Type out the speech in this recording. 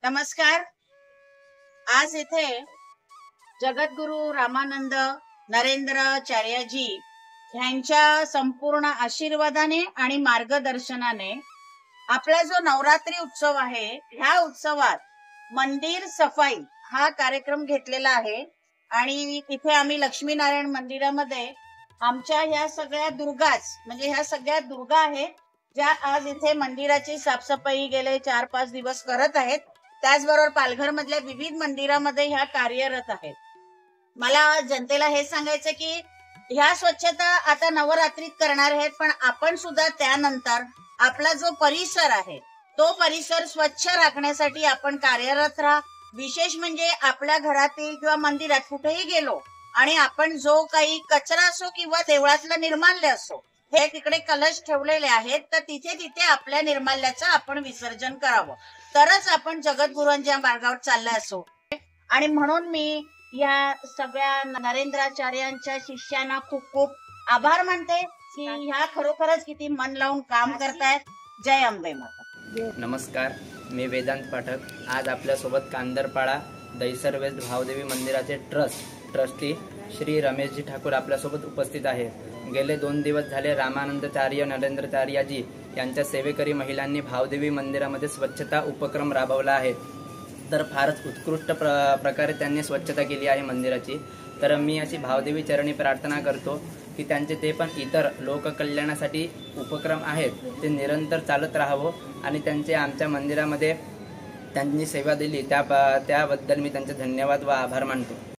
नमस्कार। आज इथे जगद्गुरु रामानंद नरेंद्राचार्यजी यांच्या संपूर्ण आशीर्वादाने आणि मार्गदर्शनाने आपला जो नवरात्री उत्सव आहे, ह्या उत्सवात मंदिर सफाई हा कार्यक्रम घेतलेला आहे। आणि इथे आम्ही लक्ष्मीनारायण मंदिरामध्ये आमच्या ह्या सगळ्या दुर्गाच म्हणजे ह्या सगळ्या दुर्गा आहेत, ज्या आज इथे मंदिराची साफसफाई गेले 4-5 दिवस करत आहेत। त्याचबरोबर पालघर मधल्या विविध मंदिरामध्ये ह्या कार्यरत आहेत। मला जनतेला हे सांगायचं की ह्या स्वच्छता आता नवरात्रीत करणार आहेत, पण आपण सुद्धा त्यानंतर आपला जो परिसर आहे तो परिसर स्वच्छ राखण्यासाठी आपण कार्यरत राहा। विशेष म्हणजे आपल्या घरातील किंवा मंदिरात कुठेही गेलो आणि आपण जो काही कचरा असो किंवा देवळातलं निर्माल्य असो, हे तिकडे कलश ठेवलेले आहेत, तर तिथे तिथे आपल्या निर्माल्याचं आपण विसर्जन करावं, तरच आपण जगद्गुरूंच्या मार्गावर चालला असो। आणि म्हणून मी या सगळ्या नरेंद्राचार्यांच्या शिष्यांना खूप खूप आभार मानते की ह्या खरोखरच किती मन लावून काम करतायत। जय अंबे माता। नमस्कार, मी वेदांत पाठक। आज आपल्यासोबत कांदरपाडा दैसर वेस्ट भावदेवी मंदिराचे ट्रस्टी श्री रमेशजी ठाकूर आपल्यासोबत उपस्थित आहे। गेले 2 दिवस झाले रामानंदाचार्य नरेंद्राचार्यजी यांच्या सेवेकरी महिलांनी भावदेवी मंदिरामध्ये स्वच्छता उपक्रम राबवला आहे। तर फारच उत्कृष्ट प्रकारे त्यांनी स्वच्छता केली आहे मंदिराची। तर मी अशी भावदेवी चरणी प्रार्थना करतो की त्यांचे ते पण इतर लोककल्याणासाठी उपक्रम आहेत ते निरंतर चालत राहावं आणि त्यांचे आमच्या मंदिरामध्ये त्यांनी सेवा दिली त्याबद्दल मी त्यांचे धन्यवाद व आभार मानतो।